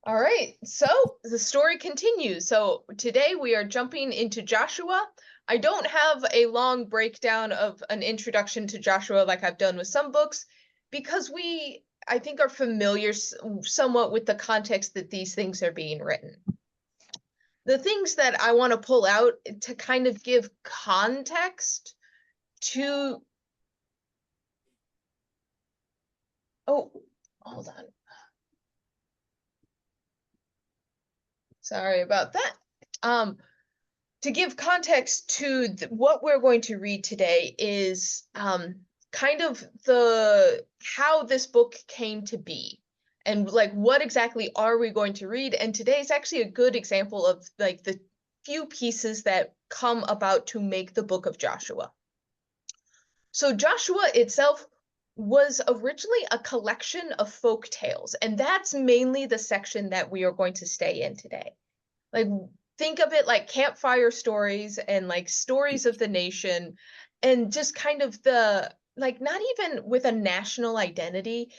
All right, so the story continues. So today we are jumping into Joshua. I don't have a long breakdown of an introduction to Joshua like I've done with some books, because I think, are familiar somewhat with the context that these things are being written. The things that I want to pull out to kind of give context to... Oh, hold on. Sorry about that. To give context to what we're going to read today is kind of how this book came to be, and like what exactly are we going to read. And today is actually a good example of like the few pieces that come about to make the book of Joshua. So Joshua itself was originally a collection of folk tales, and that's mainly the section that we are going to stay in today. Like, think of it like campfire stories and like stories of the nation, and just kind of like, not even with a national identity.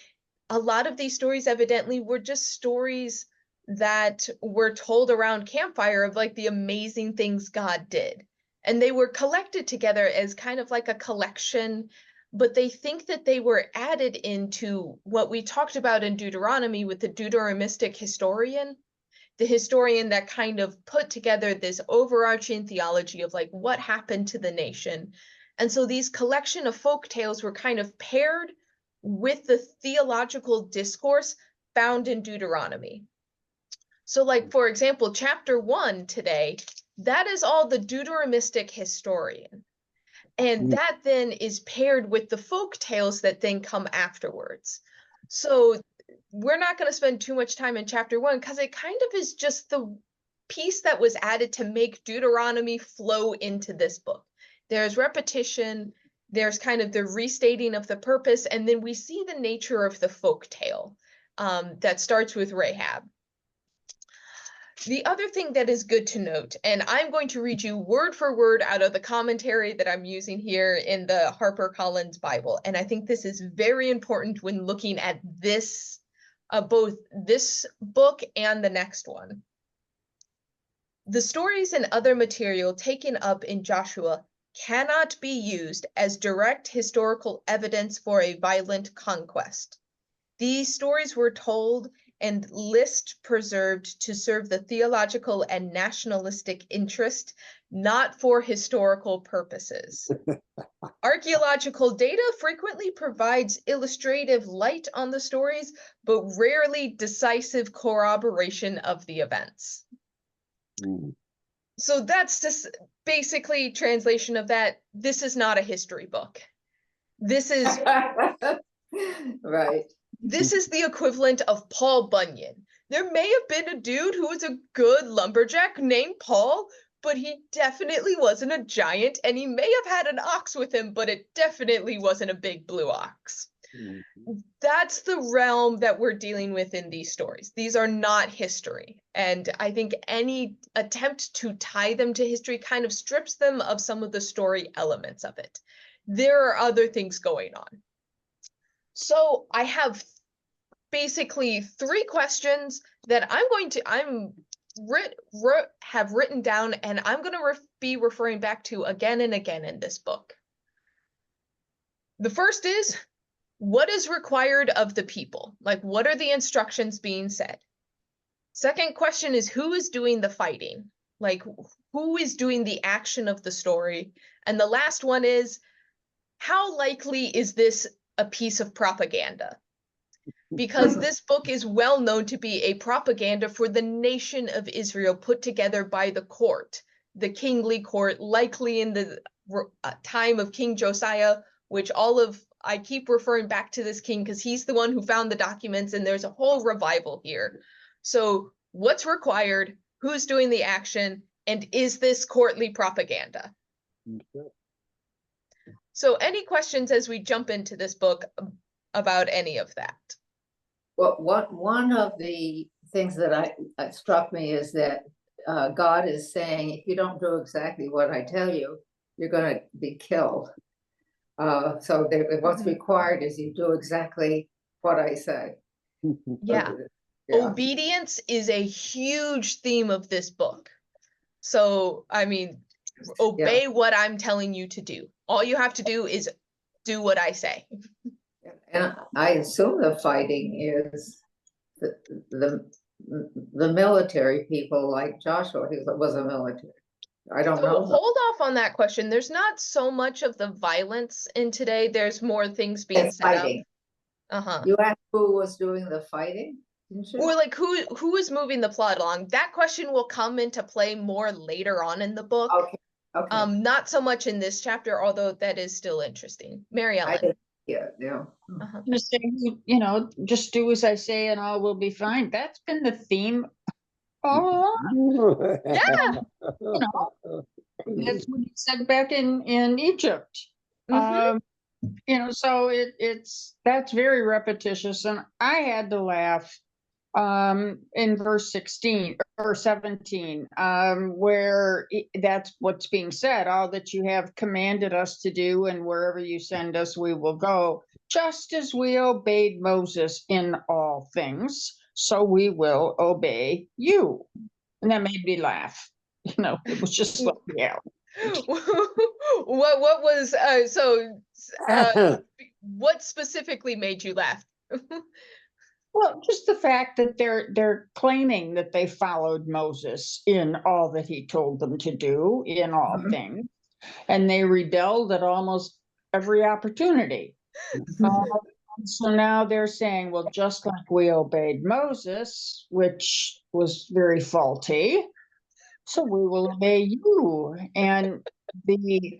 A lot of these stories evidently were just stories that were told around campfire of like the amazing things God did. And they were collected together as kind of like a collection, but they think that they were added into what we talked about in Deuteronomy with the Deuteronomistic historian, the historian that kind of put together this overarching theology of like what happened to the nation. And so these collection of folk tales were kind of paired with the theological discourse found in Deuteronomy. So like, for example, chapter 1 today, that is all the Deuteronomistic historian. And that then is paired with the folk tales that then come afterwards. So we're not going to spend too much time in chapter 1 because it kind of is just the piece that was added to make Deuteronomy flow into this book. There's repetition, there's kind of the restating of the purpose, and then we see the nature of the folk tale that starts with Rahab. The other thing that is good to note, and I'm going to read you word for word out of the commentary that I'm using here in the HarperCollins Bible, and I think this is very important when looking at this, both this book and the next one. The stories and other material taken up in Joshua cannot be used as direct historical evidence for a violent conquest. These stories were told and list preserved to serve the theological and nationalistic interest, not for historical purposes. Archaeological data frequently provides illustrative light on the stories, but rarely decisive corroboration of the events. So that's just basically translation of that. This is not a history book. This is right. This is the equivalent of Paul Bunyan. There may have been a dude who was a good lumberjack named Paul, but he definitely wasn't a giant, and he may have had an ox with him, but it definitely wasn't a big blue ox. That's the realm that we're dealing with in these stories. These are not history, and I think any attempt to tie them to history kind of strips them of some of the story elements of it. There are other things going on. So I have basically 3 questions that have written down, and I'm going to be referring back to again and again in this book. The first is, what is required of the people? Like, what are the instructions being said? Second question is, who is doing the fighting? Like, who is doing the action of the story? And the last one is, how likely is this a piece of propaganda? Because this book is well known to be a propaganda for the nation of Israel put together by the court, the kingly court, likely in the time of King Josiah, which I keep referring back to this king because he's the one who found the documents, and there's a whole revival here. So what's required, who's doing the action, and is this courtly propaganda? Okay. So any questions as we jump into this book about any of that? Well, one of the things that struck me is that God is saying, if you don't do exactly what I tell you, you're going to be killed. So what's required is you do exactly what I say. Yeah. Obedience is a huge theme of this book. So, I mean, obey what I'm telling you to do. All you have to do is do what I say. And I assume the fighting is the military people, like Joshua, he was a military. I don't know. Hold off on that question. There's not so much of the violence in today. There's more things being set fighting. up. You asked who was doing the fighting? Or like who is moving the plot along? That question will come into play more later on in the book. Okay. Not so much in this chapter, although that is still interesting. Mary Ellen. Yeah. Just say, just do as I say and all will be fine. That's been the theme all along. Yeah. That's what he said back in Egypt. So that's very repetitious, and I had to laugh in verse 16 or 17, where that's what's being said, all that you have commanded us to do, and wherever you send us, we will go, just as we obeyed Moses in all things, so we will obey you. And that made me laugh. It was just like, yeah. What was what specifically made you laugh? Well, just the fact that they're claiming that they followed Moses in all that he told them to do in all things, and they rebelled at almost every opportunity. So now they're saying, well, just like we obeyed Moses, which was very faulty, so we will obey you. And the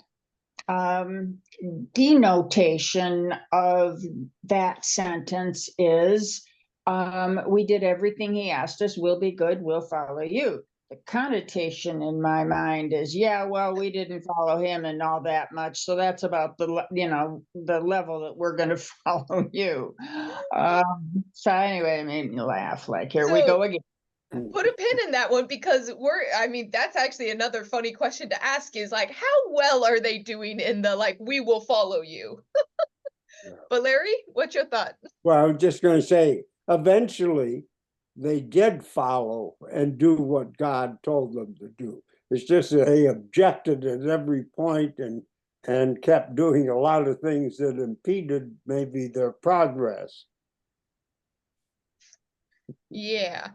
denotation of that sentence is, we did everything he asked us, we'll be good, we'll follow you. The connotation in my mind is, yeah, well, we didn't follow him and all that much, so that's about the level that we're going to follow you. So anyway, it made me laugh. Like, here we go again. Put a pin in that one, because that's actually another funny question to ask, is like, how well are they doing in the, like, we will follow you? But Larry, what's your thought? Well, I was just going to say, eventually they did follow and do what God told them to do. It's just that they objected at every point and kept doing a lot of things that impeded maybe their progress. Yeah.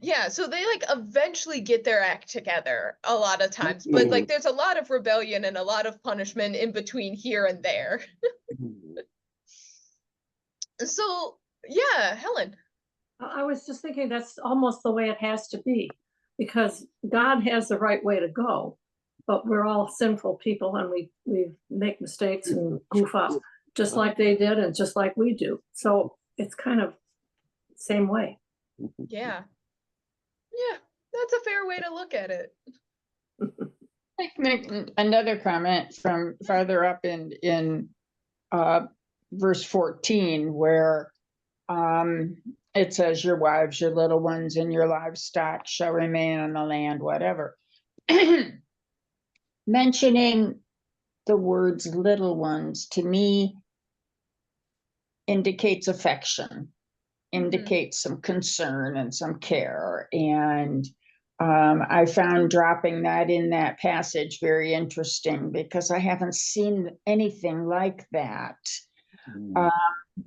Yeah, so they like eventually get their act together a lot of times, but like there's a lot of rebellion and a lot of punishment in between here and there. So yeah, Helen. I was just thinking that's almost the way it has to be, because God has the right way to go, but we're all sinful people and we make mistakes and goof up just like they did and just like we do. So it's kind of the same way. Yeah. Yeah, that's a fair way to look at it. I can make another comment from farther up in verse 14, where it says, your wives, your little ones, and your livestock shall remain on the land, whatever. Mentioning the words little ones, to me, indicates affection, indicates some concern and some care. And I found dropping that in that passage very interesting, because I haven't seen anything like that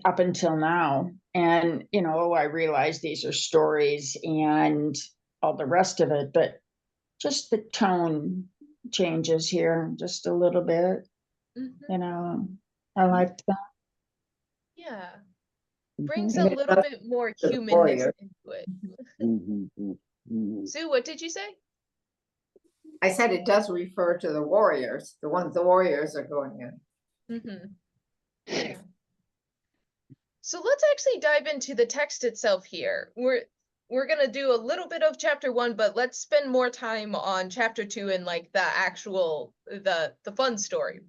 up until now. And, I realize these are stories and all the rest of it, but just the tone changes here just a little bit. I liked that. Yeah. Brings a little bit more humanness into it. Sue, what did you say? I said it does refer to the warriors, the ones the warriors are going in. Yeah. So let's actually dive into the text itself here. We're gonna do a little bit of chapter 1, but let's spend more time on chapter 2 and like the actual the fun story.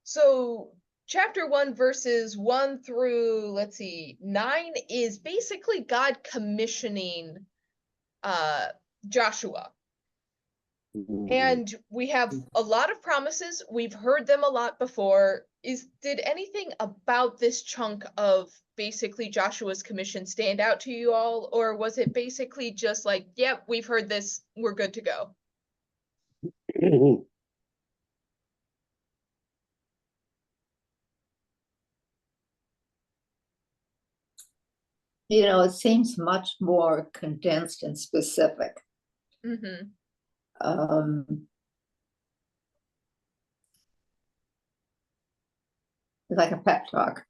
So chapter 1 verses 1 through 9 is basically God commissioning Joshua. And we have a lot of promises. We've heard them a lot before. Did anything about this chunk of basically Joshua's commission stand out to you all? Or was it basically just like, yep, we've heard this, we're good to go? You know, it seems much more condensed and specific. Mm-hmm. Like a pep talk.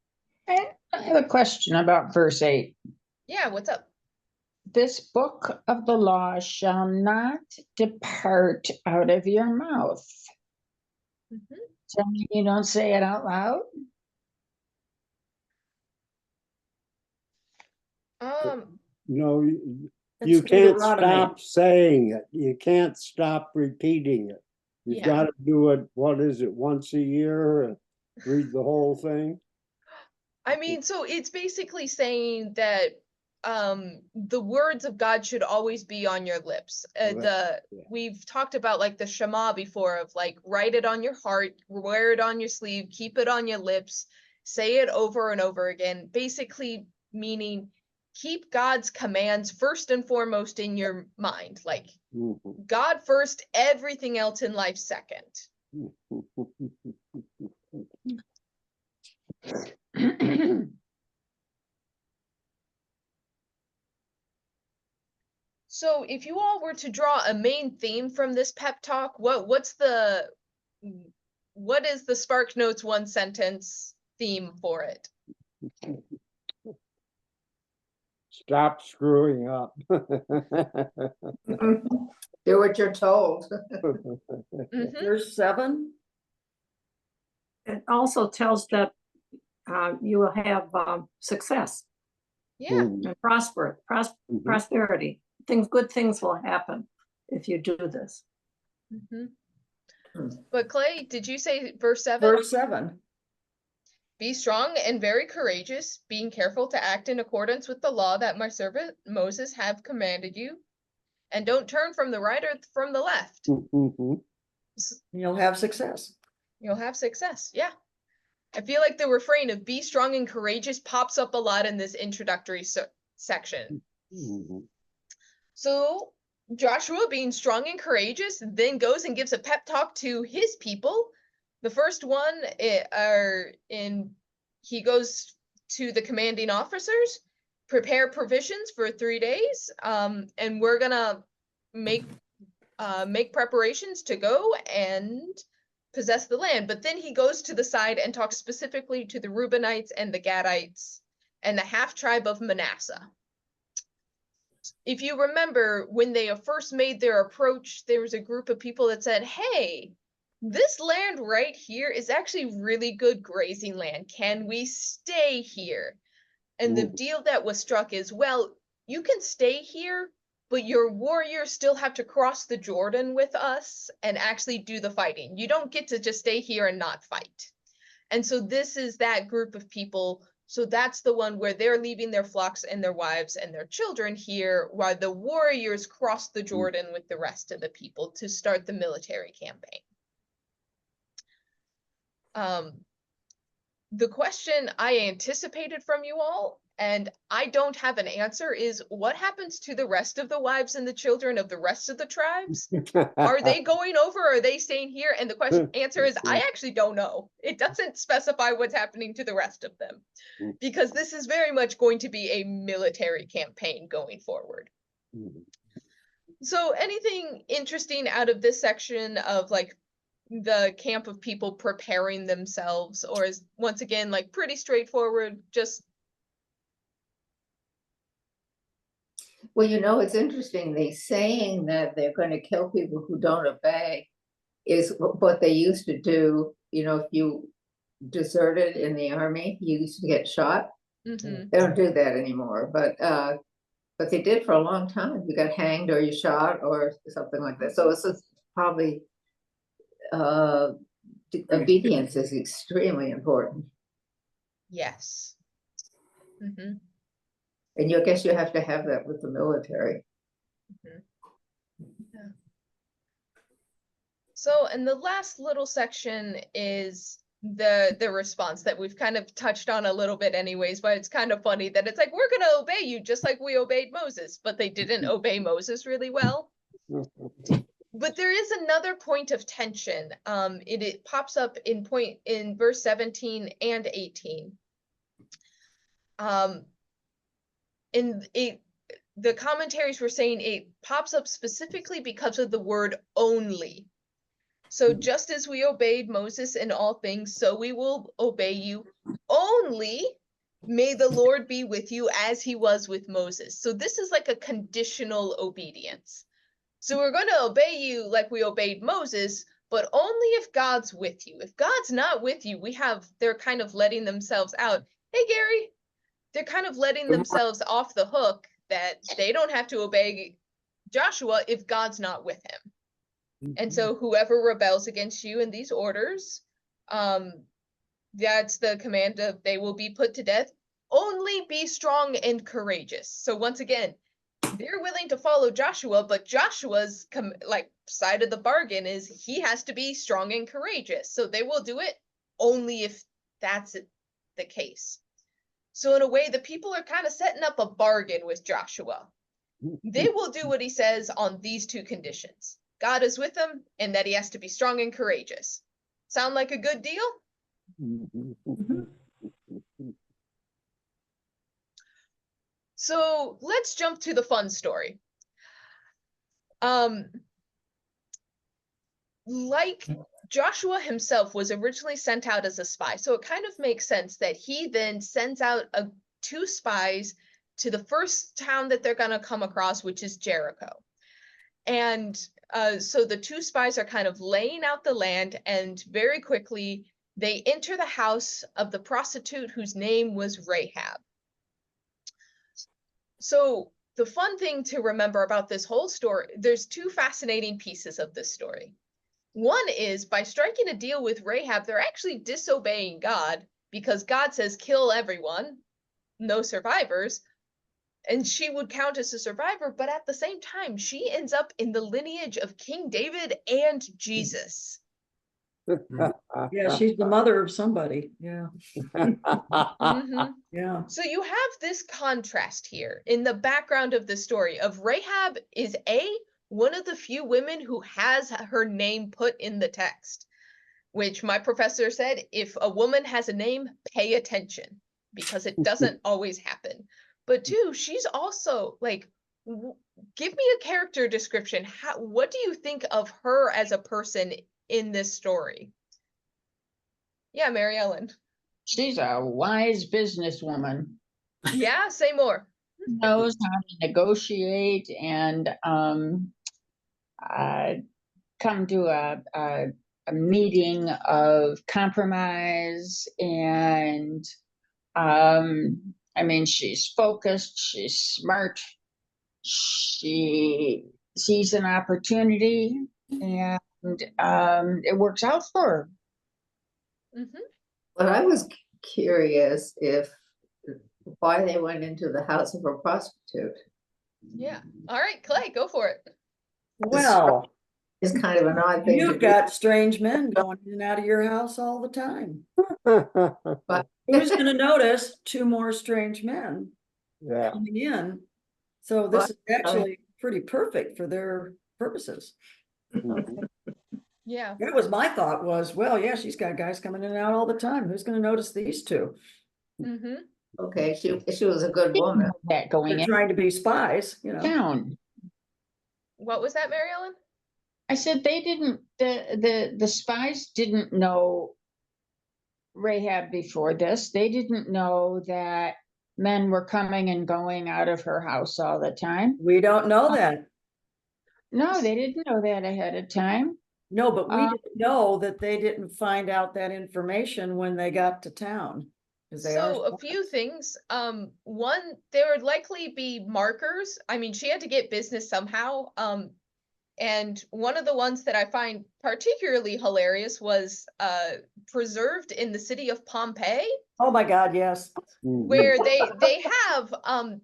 I have a question about verse 8. Yeah, what's up? This book of the law shall not depart out of your mouth. Mm-hmm. So you don't say it out loud? No, It's you can't Deuteronomy. stop saying it. You can't stop repeating it. You've Yeah. got to do it, what is it, once a year and read the whole thing? I mean, so it's basically saying that the words of God should always be on your lips. We've talked about like the Shema before, of like write it on your heart, wear it on your sleeve, keep it on your lips, say it over and over again, basically meaning keep God's commands first and foremost in your mind, like Mhm. God first, everything else in life second. So if you all were to draw a main theme from this pep talk, what is the Spark Notes one sentence theme for it? Stop screwing up. Do what you're told. Mhm. Verse 7. It also tells that you will have success Yeah. and prosperity. Good things will happen if you do this. Mhm. But Clay, did you say verse 7? Verse 7. Be strong and very courageous, being careful to act in accordance with the law that my servant Moses have commanded you, and don't turn from the right or from the left. You'll have success. You'll have success. Yeah. I feel like the refrain of be strong and courageous pops up a lot in this introductory section. So Joshua, being strong and courageous, then goes and gives a pep talk to his people. The first one he goes to the commanding officers, prepare provisions for 3 days, and we're gonna make preparations to go and possess the land. But then he goes to the side and talks specifically to the Reubenites and the Gadites and the half tribe of Manasseh. If you remember, when they first made their approach, there was a group of people that said, hey, this land right here is actually really good grazing land. Can we stay here? And the deal that was struck is, well, you can stay here, but your warriors still have to cross the Jordan with us and actually do the fighting. You don't get to just stay here and not fight. And so this is that group of people. So that's the one where they're leaving their flocks and their wives and their children here, while the warriors cross the Jordan with the rest of the people to start the military campaign. The question I anticipated from you all, and I don't have an answer, is what happens to the rest of the wives and the children of the rest of the tribes? Are they going over? Or are they staying here? And the answer is, I actually don't know. It doesn't specify what's happening to the rest of them, because this is very much going to be a military campaign going forward. So anything interesting out of this section of like the camp of people preparing themselves, or is once again like pretty straightforward, just Well, you know, it's interesting. They saying that they're going to kill people who don't obey is what they used to do. You know, if you deserted in the army, you used to get shot. They don't do that anymore, but they did for a long time. You got hanged or you shot or something like that. So it's probably obedience is extremely important. yes. And I guess you have to have that with the military. So, and the last little section is the response that we've kind of touched on a little bit anyways, but it's kind of funny that it's like, we're going to obey you just like we obeyed Moses, but they didn't obey Moses really well. But there is another point of tension. It pops up in verse 17 and 18. The commentaries were saying it pops up specifically because of the word only. So just as we obeyed Moses in all things, so we will obey you. Only may the Lord be with you as he was with Moses. So this is like a conditional obedience. So we're going to obey you like we obeyed Moses, but only if God's with you. If God's not with you, they're kind of letting themselves out. Hey, Gary, they're kind of letting themselves off the hook that they don't have to obey Joshua if God's not with him. And so whoever rebels against you in these orders, that's the command of they will be put to death. Only be strong and courageous. So once again, they're willing to follow Joshua, but Joshua's side of the bargain is he has to be strong and courageous. So they will do it only if that's the case. So in a way, the people are kind of setting up a bargain with Joshua. They will do what he says on these two conditions. God is with him and that he has to be strong and courageous. Sound like a good deal? So let's jump to the fun story. Like Joshua himself was originally sent out as a spy, so it kind of makes sense that he then sends out two spies to the first town that they're going to come across, which is Jericho. And so the two spies are kind of laying out the land, and very quickly they enter the house of the prostitute whose name was Rahab. So the fun thing to remember about this whole story, there's two fascinating pieces of this story. One is by striking a deal with Rahab, they're actually disobeying God because God says kill everyone, no survivors. And she would count as a survivor, but at the same time, she ends up in the lineage of King David and Jesus. Yeah, she's the mother of somebody. Yeah. Yeah. So you have this contrast here in the background of the story of Rahab is one of the few women who has her name put in the text, which my professor said, if a woman has a name, pay attention because it doesn't always happen. But two, she's also like, give me a character description. What do you think of her as a person in this story? Yeah, Mary Ellen. She's a wise businesswoman. Yeah, say more. Knows how to negotiate and come to a meeting of compromise. And I mean, she's focused, she's smart, she sees an opportunity, and it works out for her. But I was curious why they went into the house of a prostitute. Yeah. All right, Clay, go for it. Well, It's kind of an odd thing. you've got strange men going in and out of your house all the time. But Who's going to notice two more strange men Yeah. coming in? So this is actually pretty perfect for their purposes. Yeah. That was my thought was, well, yeah, she's got guys coming in and out all the time. Who's going to notice these two? okay, she was a good woman. That going They're in trying to be spies, you know. town. What was that, Mary Ellen? I said they didn't, the spies didn't know Rahab before this. They didn't know that men were coming and going out of her house all the time. We don't know that. No, they didn't know that ahead of time. No, but we didn't know that they didn't find out that information when they got to town. So a few things. One, there would likely be markers. I mean, she had to get business somehow. And one of the ones that I find particularly hilarious was preserved in the city of Pompeii. Oh my God, yes. Where they have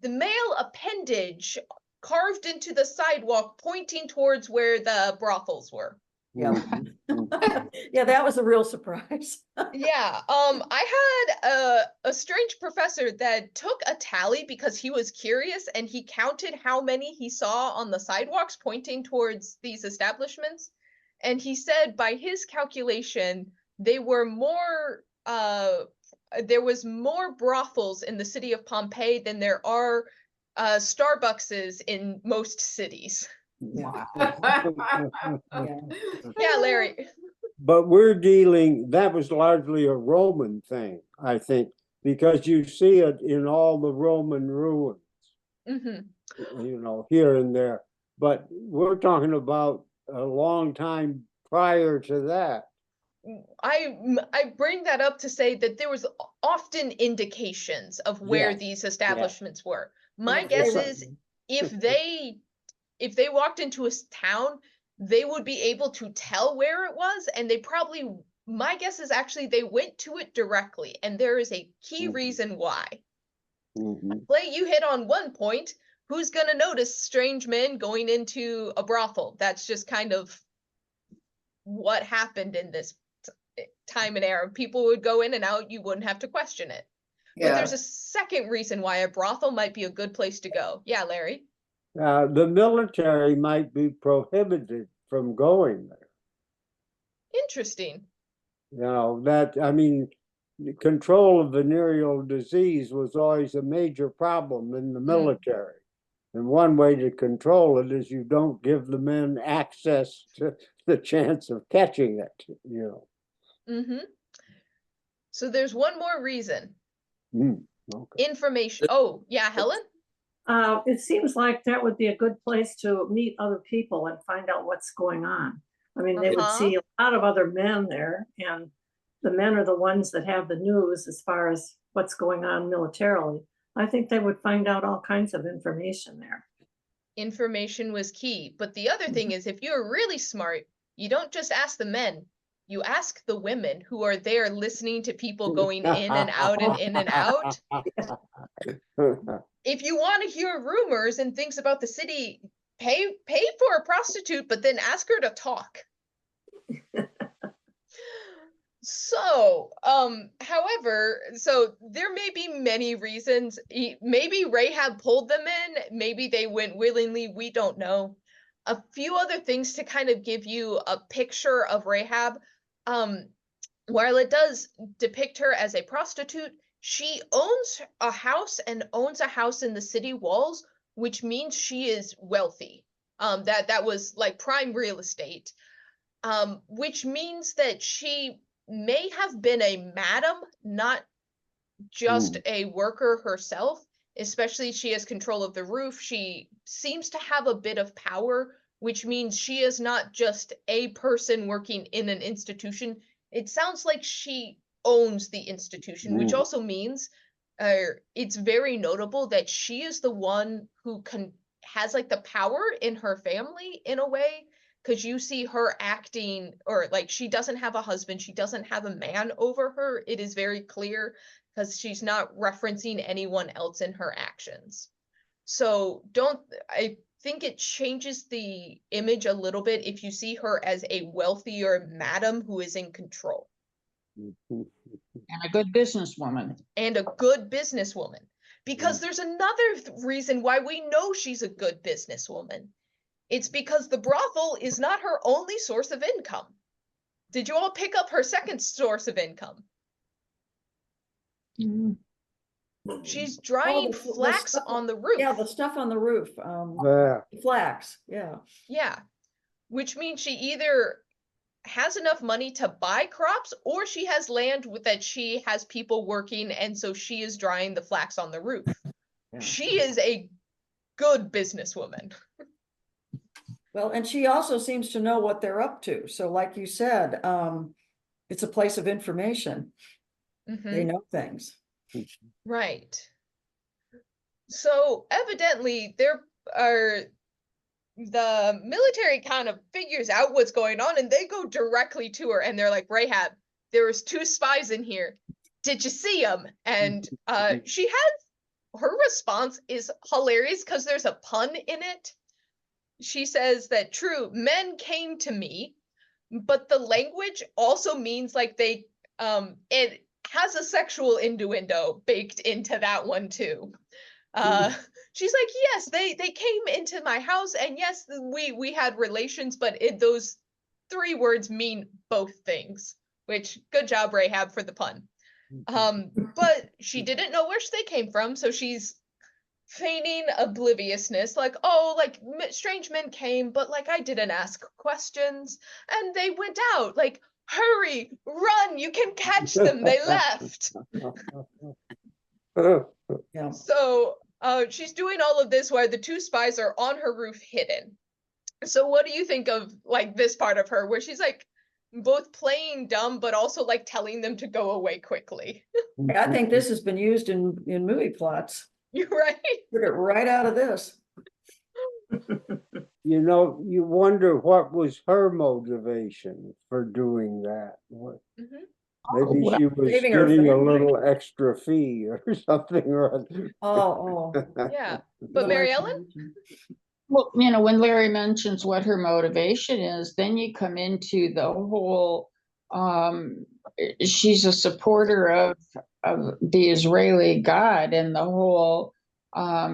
the male appendage carved into the sidewalk pointing towards where the brothels were. Yeah. Mhm. Yeah, that was a real surprise. Yeah, I had a strange professor that took a tally because he was curious and he counted how many he saw on the sidewalks pointing towards these establishments. And he said by his calculation, they were more there was more brothels in the city of Pompeii than there are Starbuckses in most cities. Wow. Yeah. Yeah, Larry. But we're dealing, that was largely a Roman thing, I think, because you see it in all the Roman ruins, Hmm. here and there. But we're talking about a long time prior to that. I bring that up to say that there was often indications of where Yes, these establishments were. My if guess they- is if they walked into a town, they would be able to tell where it was, and they probably, my guess is actually they went to it directly, and there is a key Mhm. reason why. Mhm. Clay, you hit on one point. Who's gonna notice strange men going into a brothel? That's just kind of what happened in this time and era. People would go in and out, you wouldn't have to question it. But there's Yeah, a second reason why a brothel might be a good place to go. Yeah, Larry. The military might be prohibited from going there. Interesting. I mean, the control of venereal disease was always a major problem in the military. And one way to control it is you don't give the men access to the chance of catching it. Mm-hmm. So there's one more reason. Okay. Information. Oh, yeah, Helen? It seems like that would be a good place to meet other people and find out what's going on. I mean, they would Uh-huh. see a lot of other men there, and the men are the ones that have the news as far as what's going on militarily. I think they would find out all kinds of information there. Information was key. But the other thing is, if you're really smart, you don't just ask the men, you ask the women who are there listening to people going in and out and in and out. If you want to hear rumors and things about the city, pay for a prostitute, but then ask her to talk. So, however, so there may be many reasons. Maybe Rahab pulled them in, maybe they went willingly, we don't know. A few other things to kind of give you a picture of Rahab. While it does depict her as a prostitute, she owns a house and owns a house in the city walls, which means she is wealthy. That was like prime real estate. Which means that she may have been a madam, not just a worker herself. Especially she has control of the roof. She seems to have a bit of power, which means she is not just a person working in an institution. It sounds like she owns the institution, which also means it's very notable that she is the one who has like the power in her family in a way, because you see her acting, or like she doesn't have a husband, she doesn't have a man over her. It is very clear because she's not referencing anyone else in her actions. So I think it changes the image a little bit if you see her as a wealthier madam who is in control. And a good businesswoman. And a good businesswoman. Because there's another reason why we know she's a good businesswoman. It's because the brothel is not her only source of income. Did you all pick up her second source of income? She's drying the flax stuff- on the roof. Yeah, the stuff on the roof, Yeah. flax, yeah. Yeah. Which means she either has enough money to buy crops, or she has land that she has people working, and so she is drying the flax on the roof. Yeah. She is a good businesswoman. Well, and she also seems to know what they're up to. So like you said, it's a place of information. They know things. Right. So evidently the military kind of figures out what's going on, and they go directly to her, and they're like, Rahab, there was 2 spies in here. Did you see them? And her response is hilarious because there's a pun in it. She says that true, men came to me, but the language also means like it has a sexual innuendo baked into that one too. She's like, yes, they came into my house, and yes, we had relations, but those 3 words mean both things, which good job, Rahab, for the pun. But she didn't know where they came from, so she's feigning obliviousness, like, oh, like strange men came, but like I didn't ask questions, and they went out, like, hurry, run, you can catch them, they left. Yeah. So she's doing all of this while the 2 spies are on her roof hidden. So what do you think of like this part of her where she's like both playing dumb but also like telling them to go away quickly? I think this has been used in movie plots. You're right. Took it right out of this. You know, you wonder what was her motivation for doing that. Maybe well, she was saving her getting a family. little extra fee or something or other. Oh. Yeah. But Mary Ellen? Well, you know, when Larry mentions what her motivation is, then you come into the whole, she's a supporter of the Israeli God, and the whole,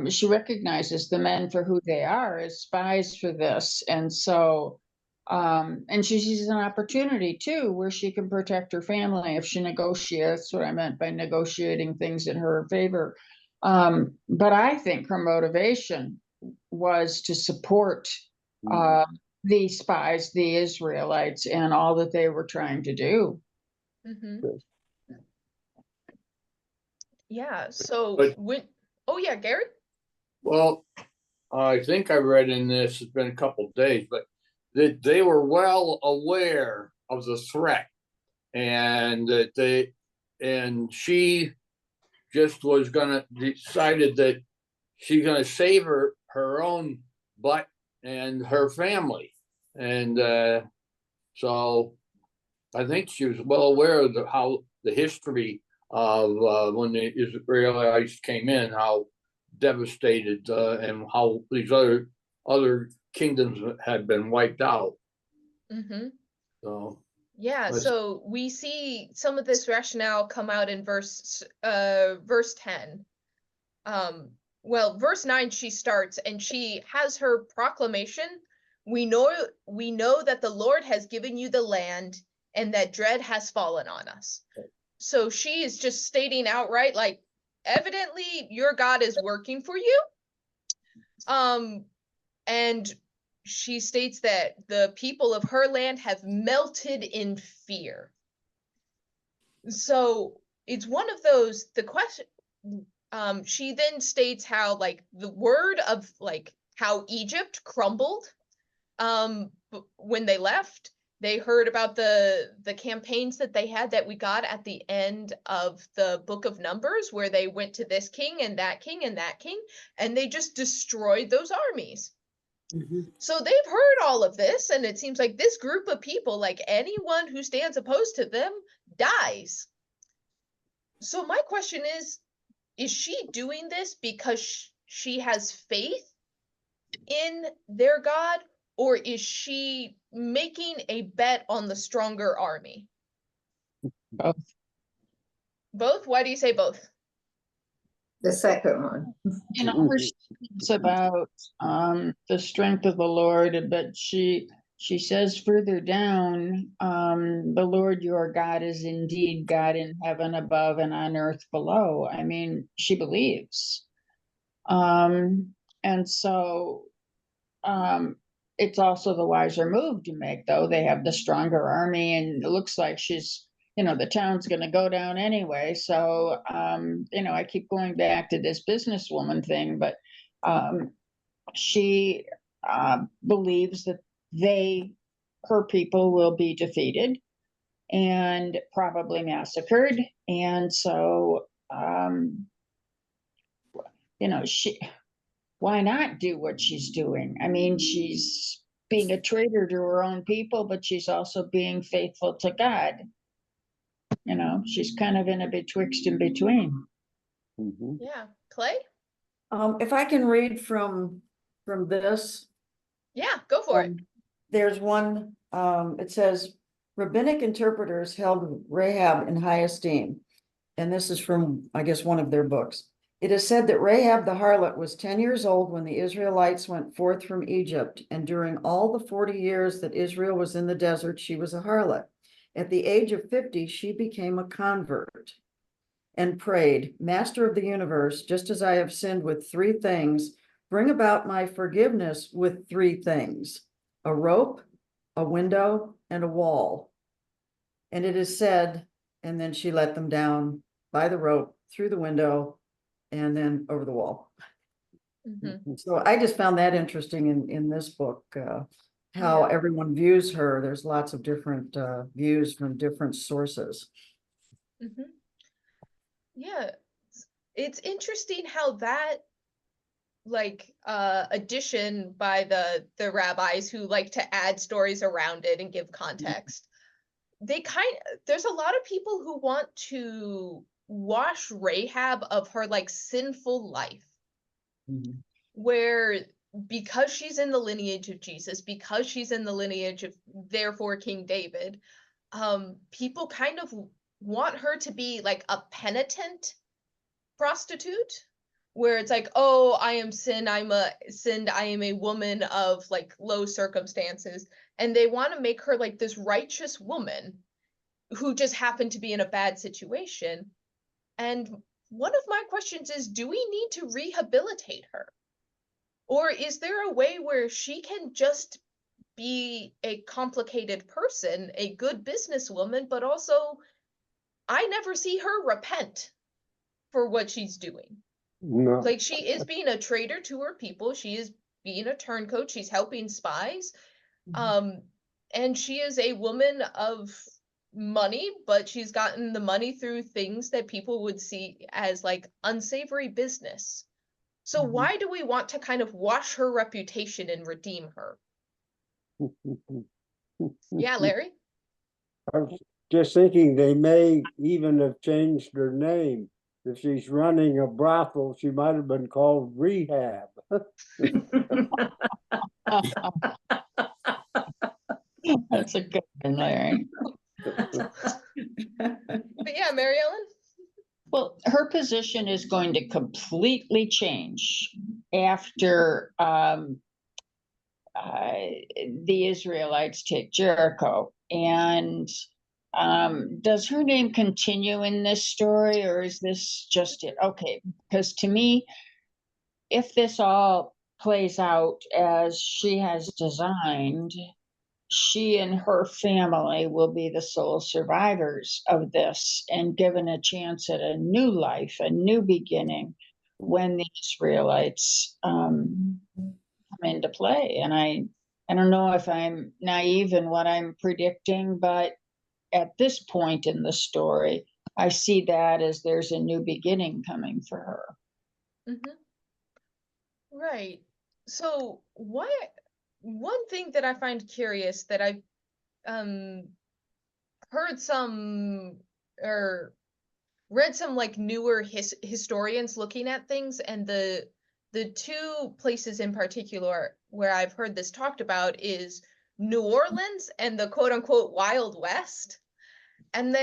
she recognizes the men for who they are as spies for this. And so, and she sees an opportunity too, where she can protect her family if she negotiates, what I meant by negotiating things in her favor. But I think her motivation was to support the spies, the Israelites, and all that they were trying to do. Yeah. So But- oh yeah, Gary? Well, I think I read in this, it's been a couple of days, but that they were well aware of the threat, and that she just was decided that she's gonna save her own butt and her family. And so I think she was well aware of how the history of when the Israelites came in, how devastated and how these other kingdoms had been wiped out. So yeah, Let's- so we see some of this rationale come out in verse 10. Well, verse 9 she starts and she has her proclamation. We know that the Lord has given you the land and that dread has fallen on us. So she is just stating outright, like, evidently your God is working for you. And she states that the people of her land have melted in fear. So it's one of those, the question, she then states how like the word of like how Egypt crumbled when they left. They heard about the campaigns that they had that we got at the end of the book of Numbers, where they went to this king and that king and that king, and they just destroyed those armies. So they've heard all of this, and it seems like this group of people, like anyone who stands opposed to them, dies. So my question is she doing this because she has faith in their God, or is she making a bet on the stronger army? Both. Both? Why do you say both? The second one. You know, her statements about the strength of the Lord, but she says further down, the Lord your God is indeed God in heaven above and on earth below. I mean, she believes. And so it's also the wiser move to make, though. They have the stronger army, and it looks like she's, you know, the town's going to go down anyway. So, you know, I keep going back to this businesswoman thing, but she believes that her people will be defeated and probably massacred. And so, you know, why not do what she's doing? I mean, she's being a traitor to her own people, but she's also being faithful to God. You know, she's kind of in a betwixt and between. Yeah. Clay? If I can read from this. Yeah, go for it. there's one, it says, rabbinic interpreters held Rahab in high esteem. And this is from, I guess, one of their books. It is said that Rahab the harlot was 10 years old when the Israelites went forth from Egypt, and during all the 40 years that Israel was in the desert, she was a harlot. At the age of 50, she became a convert and prayed, Master of the universe, just as I have sinned with 3 things, bring about my forgiveness with 3 things, a rope, a window, and a wall. And it is said, and then she let them down by the rope, through the window, and then over the wall. Mhm. So I just found that interesting in this book, how Yeah. everyone views her. There's lots of different views from different sources. Mhm. Yeah, it's interesting how that addition by the rabbis who like to add stories around it and give context. There's a lot of people who want to wash Rahab of her like sinful life, where because she's in the lineage of Jesus, because she's in the lineage of therefore King David, people kind of want her to be like a penitent prostitute, where it's like, oh, I am sinned, I am a woman of like low circumstances, and they want to make her like this righteous woman who just happened to be in a bad situation. And one of my questions is, do we need to rehabilitate her? Or is there a way where she can just be a complicated person, a good businesswoman, but also I never see her repent for what she's doing? No, Like, she is being a traitor to her people. She is being a turncoat. She's helping spies. And she is a woman of money, but she's gotten the money through things that people would see as like unsavory business. So why do we want to kind of wash her reputation and redeem her? Yeah, Larry? I was just thinking they may even have changed her name. If she's running a brothel, she might have been called Rehab. That's a good one, Larry. But yeah, Mary Ellen? Well, her position is going to completely change after the Israelites take Jericho. And does her name continue in this story, or is this just it? Okay, because to me, if this all plays out as she has designed, she and her family will be the sole survivors of this and given a chance at a new life, a new beginning when the Israelites come into play. And I don't know if I'm naive in what I'm predicting, but at this point in the story, I see that as there's a new beginning coming for her. Mm-hmm. Right. So one thing that I find curious that I've heard some or read some like newer historians looking at things, and the 2 places in particular where I've heard this talked about is New Orleans and the quote unquote Wild West. And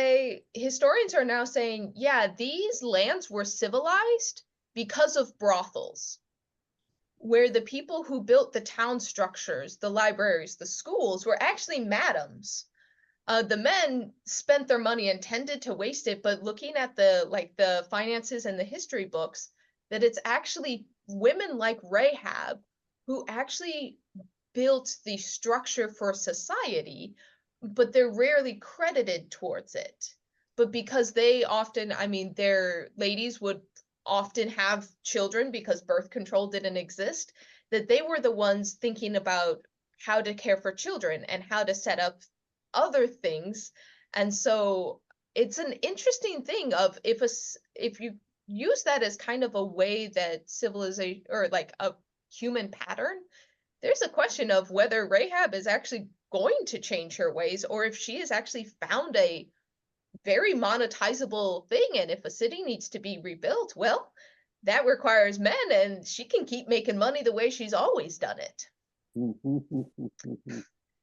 historians are now saying, yeah, these lands were civilized because of brothels, where the people who built the town structures, the libraries, the schools were actually madams. The men spent their money and tended to waste it, but looking at the finances and the history books, that it's actually women like Rahab who actually built the structure for society, but they're rarely credited towards it. But because they often, I mean, their ladies would often have children because birth control didn't exist, that they were the ones thinking about how to care for children and how to set up other things. And so it's an interesting thing of if you use that as kind of a way that civilization or like a human pattern, there's a question of whether Rahab is actually going to change her ways, or if she has actually found a very monetizable thing. And if a city needs to be rebuilt, well, that requires men, and she can keep making money the way she's always done it.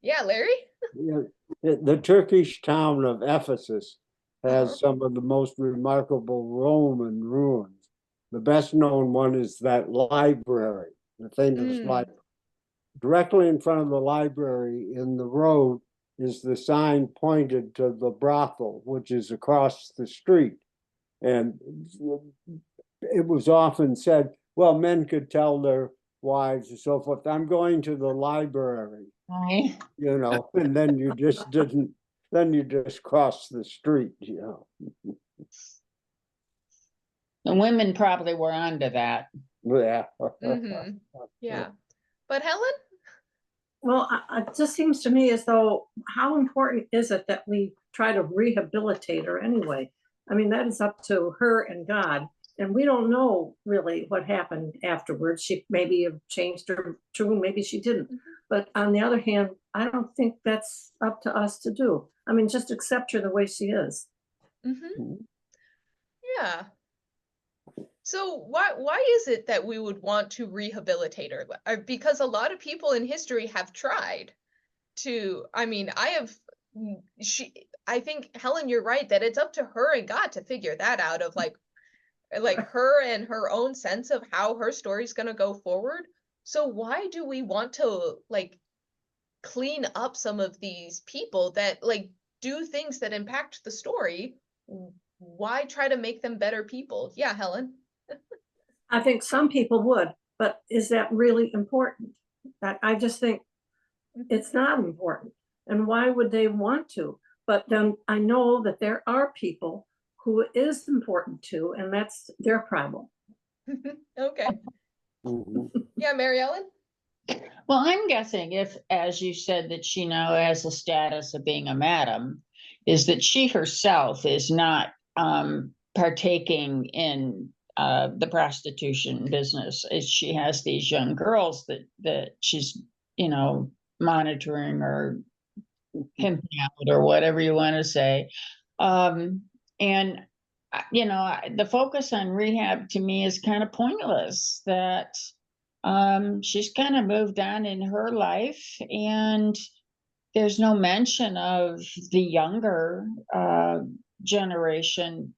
Yeah, Larry? Yeah, the Turkish town of Ephesus Uh-huh. has some of the most remarkable Roman ruins. The best known one is that library, the famous Mm. library. Directly in front of the library in the road is the sign pointed to the brothel, which is across the street. And it was often said, well, men could tell their wives and so forth, I'm going to the library, Right. you know, and then you just didn't, then you just crossed the street, you know. The women probably were onto that. Yeah. Mhm. Yeah. But Helen? Well, it just seems to me as though, how important is it that we try to rehabilitate her anyway? I mean, that is up to her and God, and we don't know really what happened afterwards. She maybe have changed her tune, maybe she didn't. Mhm. But on the other hand, I don't think that's up to us to do. I mean, just accept her the way she is. Mhm. Yeah. So why is it that we would want to rehabilitate her? Because a lot of people in history have tried to, I mean, I think Helen, you're right that it's up to her and God to figure that out of like her and her own sense of how her story's going to go forward. So why do we want to like clean up some of these people that like do things that impact the story? Why try to make them better people? Yeah, Helen. I think some people would, but is that really important? I just think it's not important. And why would they want to? But then I know that there are people who it is important to, and that's their problem. Okay. Mhm. Yeah, Mary Ellen? Well, I'm guessing if, as you said, that she now has a status of being a madam, is that she herself is not partaking in the prostitution business. She has these young girls that she's, you know, monitoring or pimping out or whatever you want to say. And you know, the focus on Rahab to me is kind of pointless. That she's kind of moved on in her life, and there's no mention of the younger generation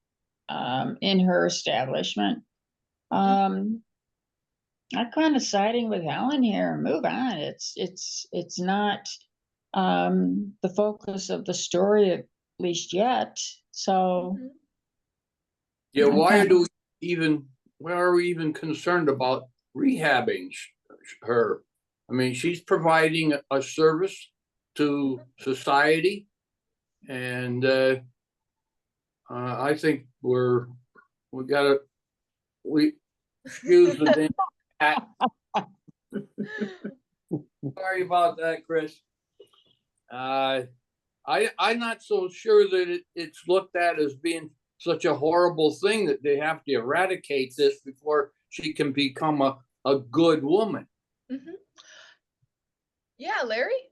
in her establishment. I'm kind of siding with Helen here. Move on. It's not the focus of the story, at least yet. So Mhm. Yeah, Okay. why are we even concerned about rehabbing her? I mean, she's providing a service to society, and I think we excuse the damn cat. Sorry about that, Chris. I'm not so sure that it's looked at as being such a horrible thing that they have to eradicate this before she can become a good woman. Mhm. Yeah, Larry?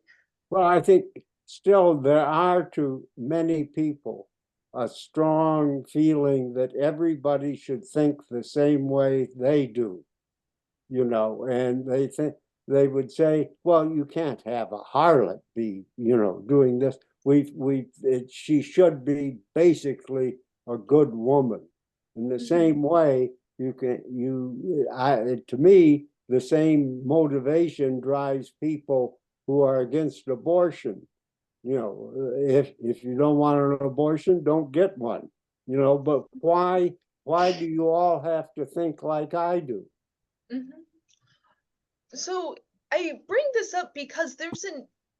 Well, I think still there are to many people a strong feeling that everybody should think the same way they do, you know, and they think they would say, well, you can't have a harlot be, you know, doing this. She should be basically a good woman. In the same way, to me, the same motivation drives people who are against abortion. You know, if you don't want an abortion, don't get one. You know, but why do you all have to think like I do? Mhm. So I bring this up because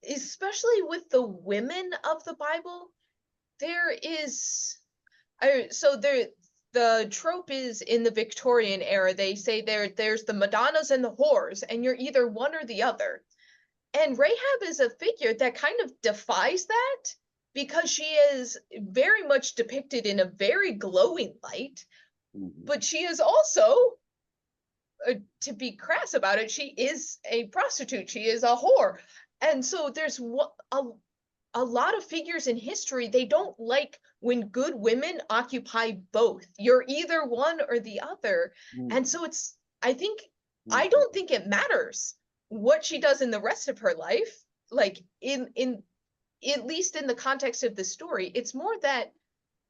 especially with the women of the Bible, there is, the trope is in the Victorian era, they say there's the Madonnas and the whores, and you're either one or the other. And Rahab is a figure that kind of defies that because she is very much depicted in a very glowing light, but she is also, to be crass about it, she is a prostitute, she is a whore. And so there's a lot of figures in history, they don't like when good women occupy both. You're either one or the other. And so I don't think it matters what she does in the rest of her life. like in at least in the context of the story, it's more that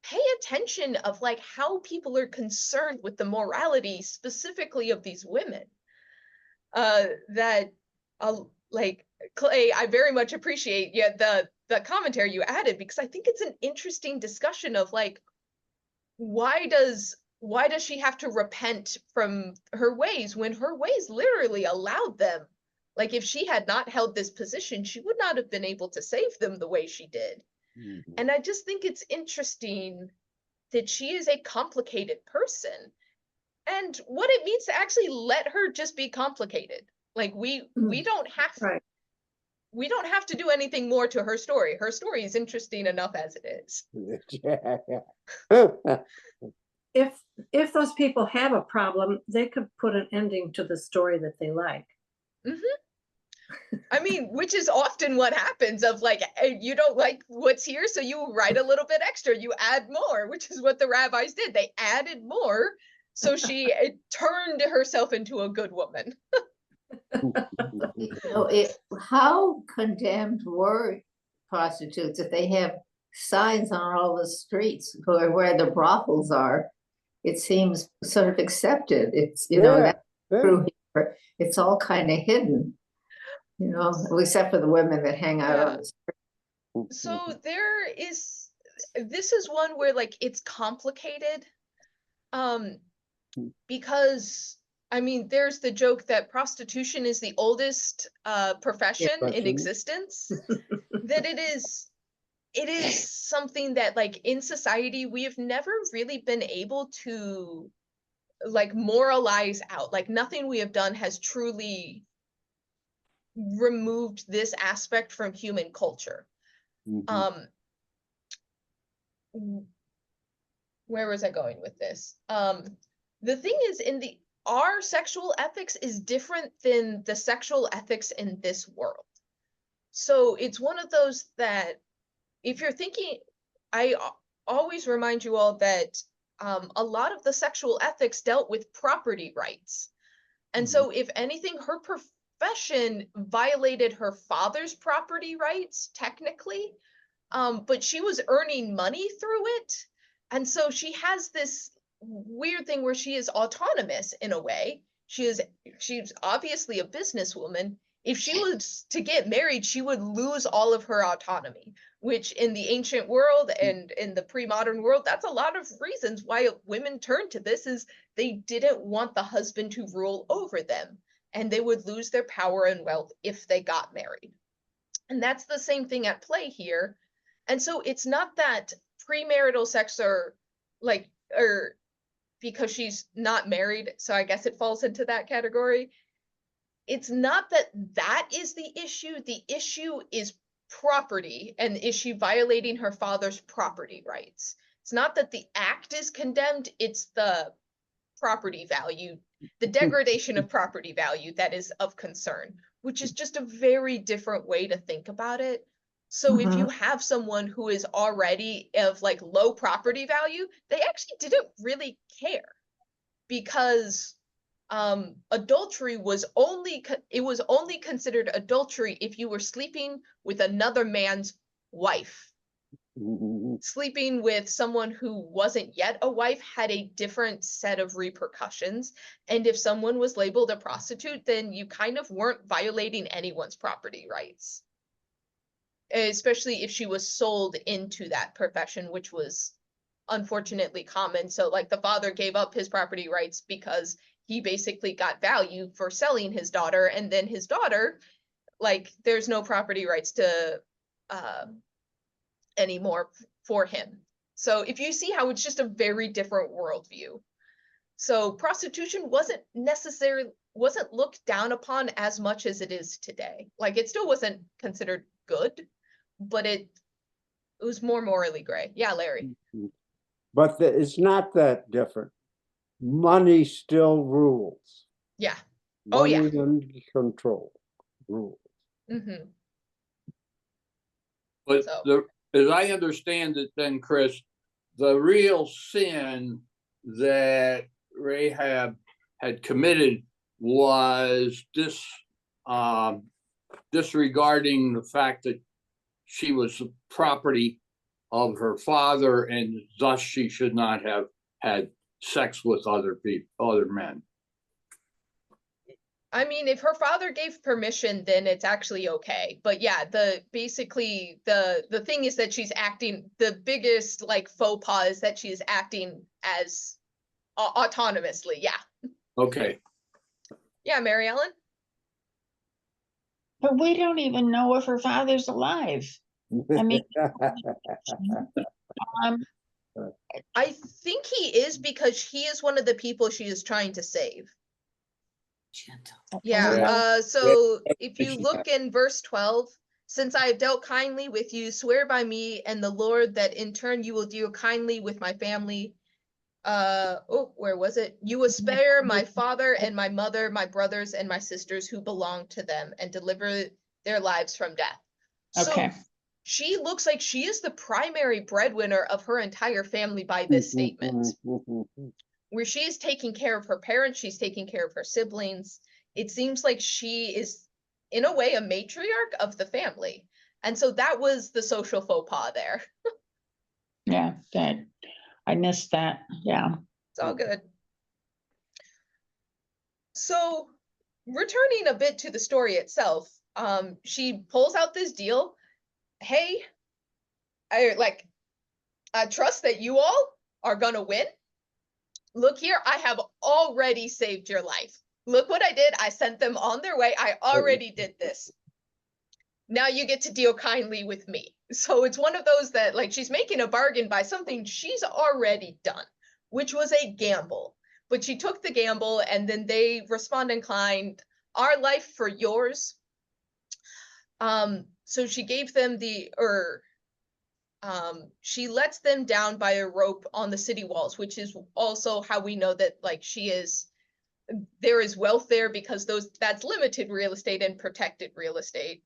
pay attention of like how people are concerned with the morality specifically of these women. That like Clay, I very much appreciate the commentary you added, because I think it's an interesting discussion of like, why does she have to repent from her ways when her ways literally allowed them? Like, if she had not held this position, she would not have been able to save them the way she did. Mhm. And I just think it's interesting that she is a complicated person, and what it means to actually let her just be complicated. Like, we don't have Right. we don't have to do anything more to her story. Her story is interesting enough as it is. If those people have a problem, they could put an ending to the story that they like. I mean, which is often what happens of like, you don't like what's here, so you write a little bit extra, you add more, which is what the rabbis did. They added more, so she turned herself into a good woman. You know, how condemned were prostitutes if they have signs on all the streets where the brothels are? It seems sort of accepted. It's, you know, that's true here. It's all kind of hidden, you know, except for the women that hang out on the street. So this is one where like it's complicated, because I mean, there's the joke that prostitution is the oldest profession in existence. That it is something that like in society we have never really been able to like moralize out. Like, nothing we have done has truly removed this aspect from human culture. Where was I going with this? The thing is, our sexual ethics is different than the sexual ethics in this world. So it's one of those that, if you're thinking, I always remind you all that a lot of the sexual ethics dealt with property rights. And so if anything, her profession violated her father's property rights, technically, but she was earning money through it. And so she has this weird thing where she is autonomous in a way. She's obviously a businesswoman. If she was to get married, she would lose all of her autonomy, which in the ancient world and in the pre-modern world, that's a lot of reasons why women turned to this, is they didn't want the husband to rule over them, and they would lose their power and wealth if they got married. And that's the same thing at play here. And so it's not that premarital sex or because she's not married, so I guess it falls into that category. It's not that is the issue. The issue is property, and is she violating her father's property rights? It's not that the act is condemned, it's the property value, the degradation of property value that is of concern, which is just a very different way to think about it. So if you have someone who is already of like low property value, they actually didn't really care, because adultery was only considered adultery if you were sleeping with another man's wife. Sleeping with someone who wasn't yet a wife had a different set of repercussions. And if someone was labeled a prostitute, then you kind of weren't violating anyone's property rights, especially if she was sold into that profession, which was unfortunately common. So like, the father gave up his property rights because he basically got value for selling his daughter, and then his daughter, like, there's no property rights to anymore for him. So if you see how it's just a very different worldview. So prostitution wasn't looked down upon as much as it is today. Like, it still wasn't considered good, but it was more morally gray. Yeah, Larry. But it's not that different. Money still rules. Yeah. Oh, yeah. Money and control rules. But as I understand it then, Chris, the real sin that Rahab had committed was disregarding the fact that she was the property of her father, and thus she should not have had sex with other people, other men. I mean, if her father gave permission, then it's actually okay. But yeah, the thing is that she's acting, the biggest like faux pas is that she is acting as autonomously. Yeah. Okay. Yeah, Mary Ellen? But we don't even know if her father's alive. I mean, um, I think he is, because he is one of the people she is trying to save. Yeah, Yeah. so if you look in verse 12, since I have dealt kindly with you, swear by me and the Lord that in turn you will deal kindly with my family. Oh, where was it? You will spare my father and my mother, my brothers and my sisters who belong to them, and deliver their lives from death. okay. So she looks like she is the primary breadwinner of her entire family by this statement, where she is taking care of her parents, she's taking care of her siblings. It seems like she is, in a way, a matriarch of the family. And so that was the social faux pas there. Yeah, that I missed that. Yeah. It's all good. So, returning a bit to the story itself, she pulls out this deal. Hey, I trust that you all are gonna win. Look here, I have already saved your life. Look what I did. I sent them on their way. I already did this. Now you get to deal kindly with me. So it's one of those that, like, she's making a bargain by something she's already done, which was a gamble. But she took the gamble, and then they respond in kind, our life for yours. So she gave them she lets them down by a rope on the city walls, which is also how we know that, like, there is wealth there, because that's limited real estate and protected real estate.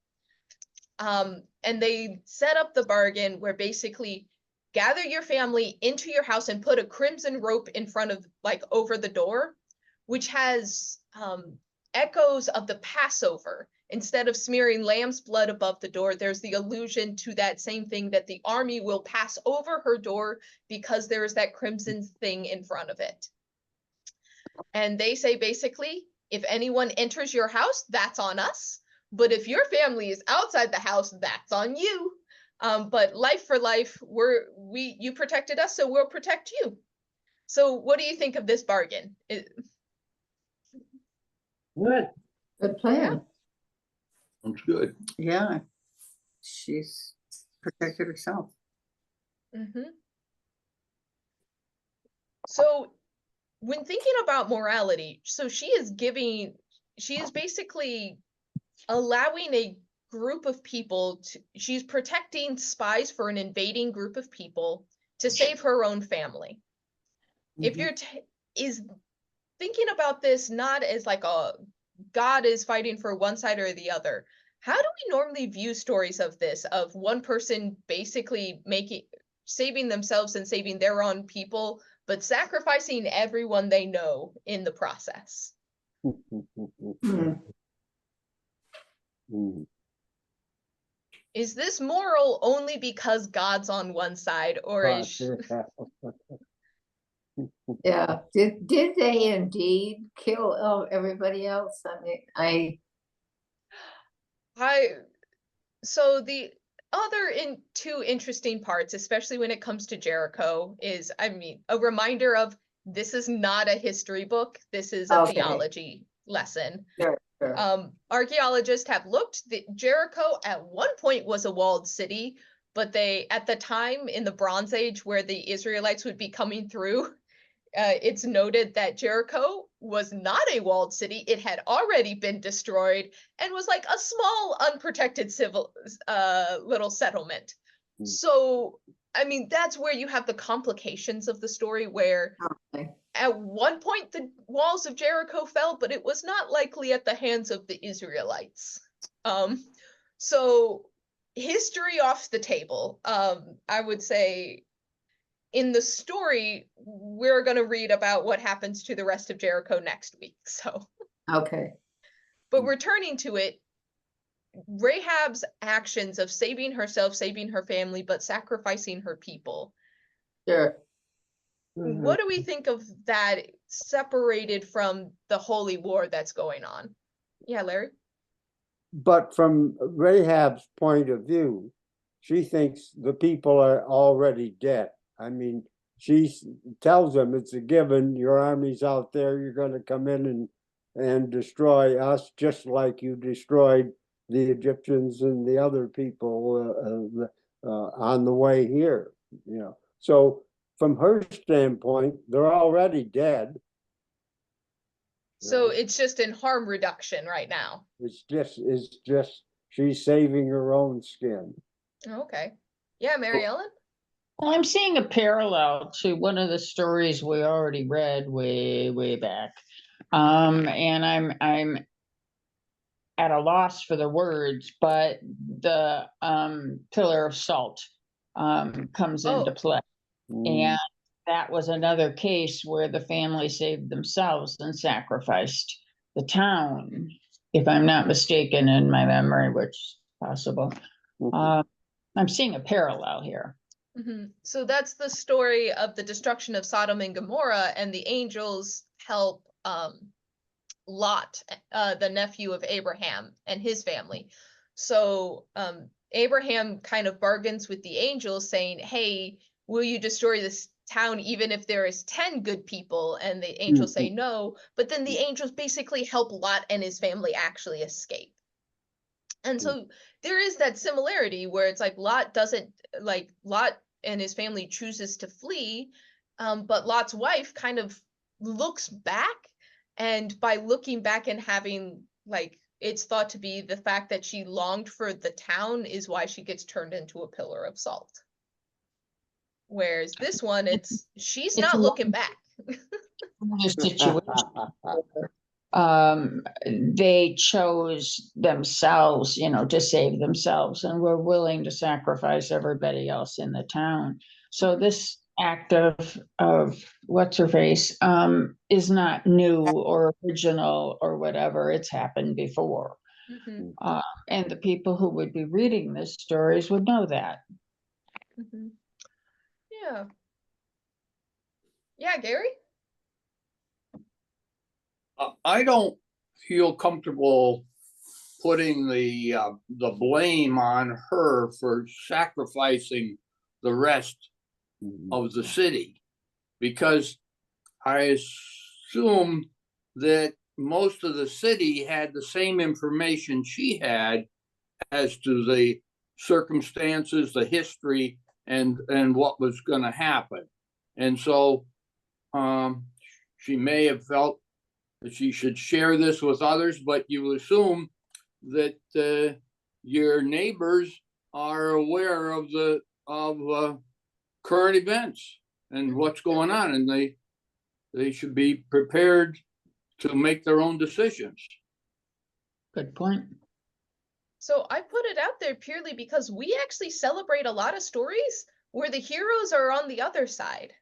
And they set up the bargain where basically gather your family into your house and put a crimson rope in front of, like, over the door, which has echoes of the Passover. Instead of smearing lamb's blood above the door, there's the allusion to that same thing, that the army will pass over her door because there is that crimson thing in front of it. And they say, basically, if anyone enters your house, that's on us. But if your family is outside the house, that's on you. But life for life, you protected us, so we'll protect you. So what do you think of this bargain? Good. Good plan. That's good. Yeah. She's protected herself. Mm-hmm. So when thinking about morality, so she is basically allowing a group of people she's protecting spies for an invading group of people to save her own family. If you're is thinking about this not as like God is fighting for one side or the other, how do we normally view stories of this, of one person basically saving themselves and saving their own people, but sacrificing everyone they know in the process? Is this moral only because God's on one side, or is Yeah. Did they indeed kill everybody else? I mean, so the other two interesting parts, especially when it comes to Jericho, is, I mean, a reminder of, this is not a history book. This is a theology lesson. Sure. Archaeologists have looked. Jericho at one point was a walled city, but at the time in the Bronze Age where the Israelites would be coming through, it's noted that Jericho was not a walled city. It had already been destroyed and was like a small, unprotected civil little settlement. So, I mean, that's where you have the complications of the story, where at one point the walls of Jericho fell, but it was not likely at the hands of the Israelites. So history off the table. I would say in the story, we're going to read about what happens to the rest of Jericho next week. So, okay. but returning to it, Rahab's actions of saving herself, saving her family, but sacrificing her people. Sure. What do we think of that separated from the holy war that's going on? Yeah, Larry? But from Rahab's point of view, she thinks the people are already dead. I mean, she tells them it's a given, your army's out there, you're going to come in and destroy us just like you destroyed the Egyptians and the other people on the way here, you know. So from her standpoint, they're already dead. So it's just in harm reduction right now. It's just she's saving her own skin. Okay. Yeah, Mary Ellen? Well, I'm seeing a parallel to one of the stories we already read way back. And I'm at a loss for the words, but the pillar of salt comes into play. And that was another case where the family saved themselves and sacrificed the town, if I'm not mistaken in my memory, which is possible. I'm seeing a parallel here. So that's the story of the destruction of Sodom and Gomorrah, and the angels help Lot, the nephew of Abraham, and his family. So Abraham kind of bargains with the angels saying, hey, will you destroy this town even if there is 10 good people? And the angels say no, but then the angels basically help Lot and his family actually escape. And so there is that similarity where it's like Lot and his family chooses to flee, but Lot's wife kind of looks back, and by looking back and having, like, it's thought to be the fact that she longed for the town is why she gets turned into a pillar of salt. Whereas this one, she's not looking back. The situation. They chose themselves, to save themselves, and were willing to sacrifice everybody else in the town. So this act of what's her face is not new or original or whatever. It's happened before. And the people who would be reading these stories would know that. Yeah, Gary? I don't feel comfortable putting the blame on her for sacrificing the rest of the city, because I assume that most of the city had the same information she had as to the circumstances, the history, and what was going to happen. And so she may have felt that she should share this with others, but you assume that your neighbors are aware of the current events and what's going on, and they should be prepared to make their own decisions. Good point. So I put it out there purely because we actually celebrate a lot of stories where the heroes are on the other side.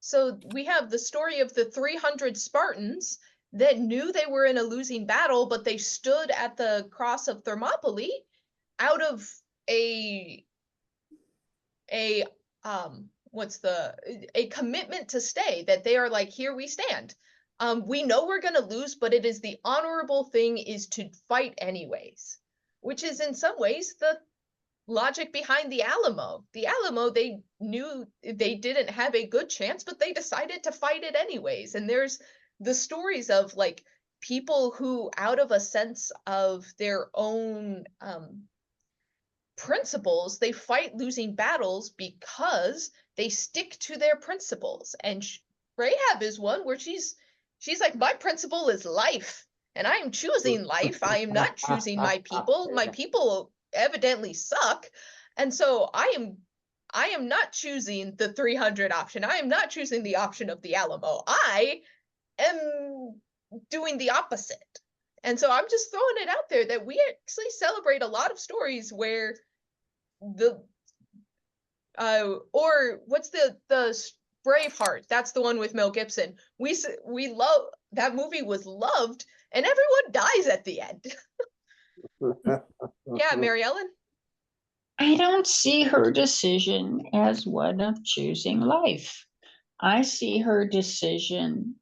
So we have the story of the 300 Spartans that knew they were in a losing battle, but they stood at the cross of Thermopylae out of a commitment to stay, that they are like, here we stand. We know we're going to lose, but it is the honorable thing is to fight anyways, which is in some ways the logic behind the Alamo. The Alamo, they knew they didn't have a good chance, but they decided to fight it anyways. And there's the stories of like people who, out of a sense of their own principles, they fight losing battles because they stick to their principles. And Rahab is one where she's like, my principle is life, and I am choosing life. I am not choosing my people. My people evidently suck, and so I am not choosing the 300 option. I am not choosing the option of the Alamo. I am doing the opposite. And so I'm just throwing it out there that we actually celebrate a lot of stories where or what's the Braveheart? That's the one with Mel Gibson. We love that movie, was loved, and everyone dies at the end. Yeah, Mary Ellen? I don't see her decision as one of choosing life. I see her decision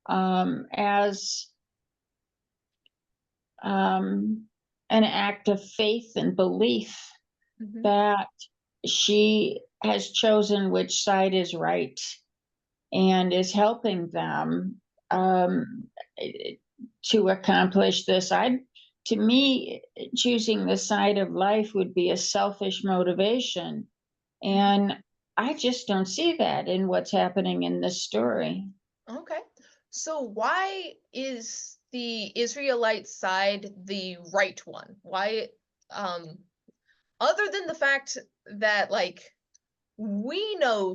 as an act of faith and belief Mhm. that she has chosen which side is right and is helping them to accomplish this. To me, choosing the side of life would be a selfish motivation. And I just don't see that in what's happening in this story. Okay. So why is the Israelite side the right one? Why, other than the fact that like we know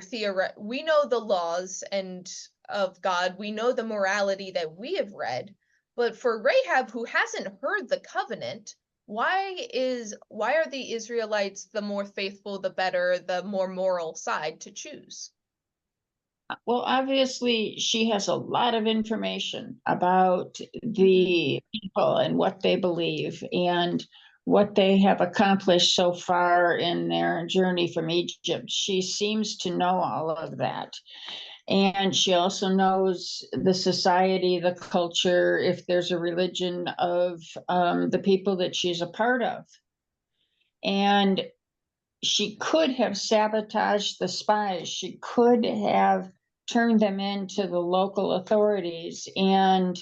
we know the laws and of God, we know the morality that we have read, but for Rahab, who hasn't heard the covenant, why are the Israelites the more faithful, the better, the more moral side to choose? Well, obviously, she has a lot of information about the people and what they believe and what they have accomplished so far in their journey from Egypt. She seems to know all of that. And she also knows the society, the culture, if there's a religion of the people that she's a part of. And she could have sabotaged the spies. She could have turned them into the local authorities and,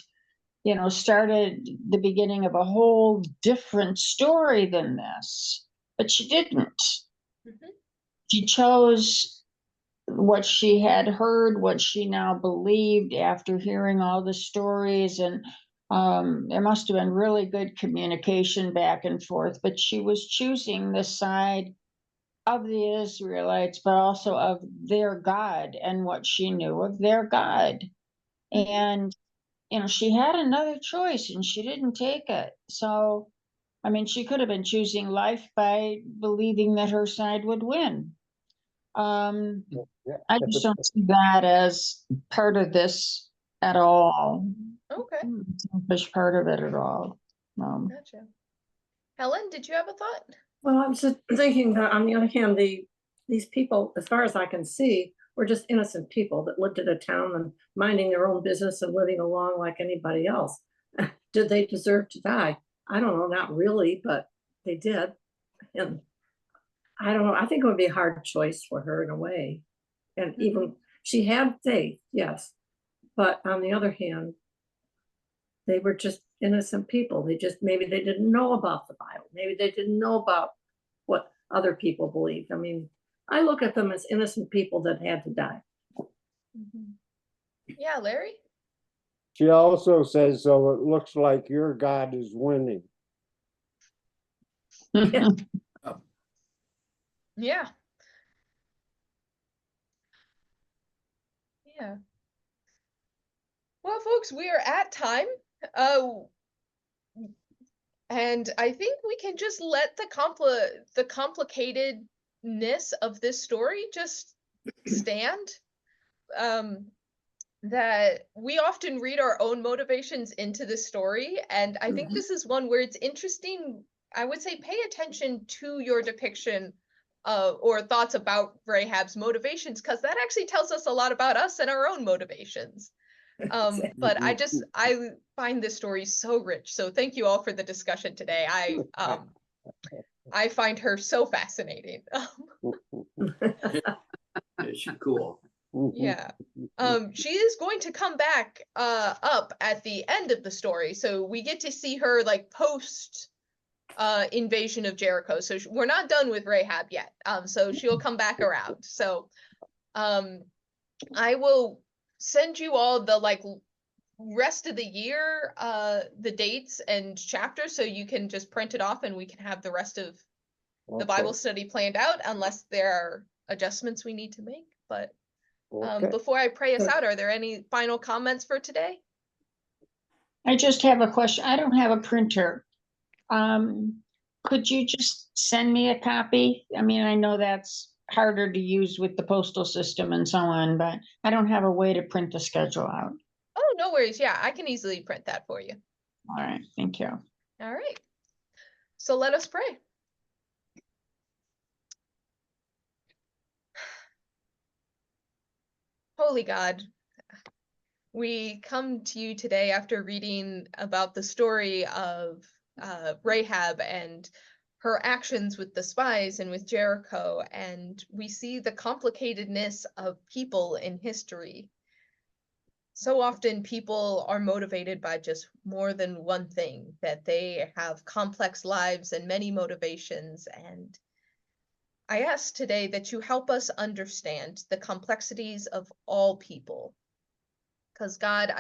started the beginning of a whole different story than this. But she didn't. Mhm. She chose what she had heard, what she now believed after hearing all the stories. And there must have been really good communication back and forth, but she was choosing the side of the Israelites, but also of their God and what she knew of their God. And, she had another choice and she didn't take it. So, I mean, she could have been choosing life by believing that her side would win. I just don't see that as part of this at all. Okay, Selfish part of it at all. gotcha. Helen, did you have a thought? Well, I'm just thinking that on the other hand, these people, as far as I can see, were just innocent people that lived in a town and minding their own business and living along like anybody else. Did they deserve to die? I don't know, not really, but they did. And I don't know, I think it would be a hard choice for her in a way. And even she had faith, yes. But on the other hand, they were just innocent people. Maybe they didn't know about the Bible. Maybe they didn't know about what other people believed. I mean, I look at them as innocent people that had to die. Yeah, Larry? She also says, so it looks like your God is winning. Yeah. Yeah. Well, folks, we are at time. And I think we can just let the complicatedness of this story just stand. That we often read our own motivations into the story, and I think this is one where it's interesting. I would say pay attention to your depiction or thoughts about Rahab's motivations, because that actually tells us a lot about us and our own motivations. But I find this story so rich. So thank you all for the discussion today. I find her so fascinating. She's cool. Yeah. She is going to come back up at the end of the story. So we get to see her like post invasion of Jericho. So we're not done with Rahab yet. So she'll come back around. So I will send you all the like rest of the year the dates and chapters, so you can just print it off and we can have the rest of the Bible study planned out, unless there are adjustments we need to make. But before I pray us out, are there any final comments for today? I just have a question. I don't have a printer. Could you just send me a copy? I mean, I know that's harder to use with the postal system and so on, but I don't have a way to print the schedule out. Oh, no worries. Yeah, I can easily print that for you. All right, thank you. All right. So let us pray. Holy God, we come to you today after reading about the story of Rahab and her actions with the spies and with Jericho, and we see the complicatedness of people in history. So often people are motivated by just more than one thing, that they have complex lives and many motivations. And I ask today that you help us understand the complexities of all people. Because God,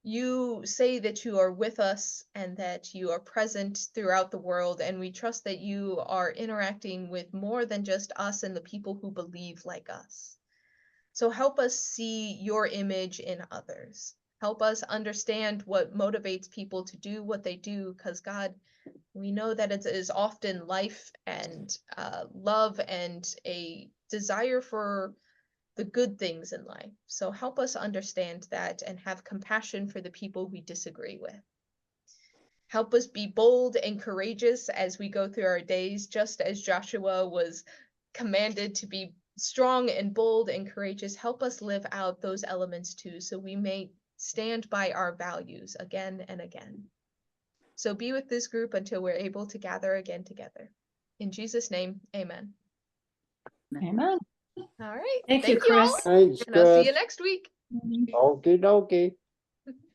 you say that you are with us and that you are present throughout the world, and we trust that you are interacting with more than just us and the people who believe like us. So help us see your image in others. Help us understand what motivates people to do what they do, because God, we know that it is often life and love and a desire for the good things in life. So help us understand that and have compassion for the people we disagree with. Help us be bold and courageous as we go through our days, just as Joshua was commanded to be strong and bold and courageous. Help us live out those elements too, so we may stand by our values again and again. So be with this group until we're able to gather again together. In Jesus' name, amen. Amen. All right. Thank you, all. Chris. Thanks, And I'll see you Chris. next week. Okie dokie.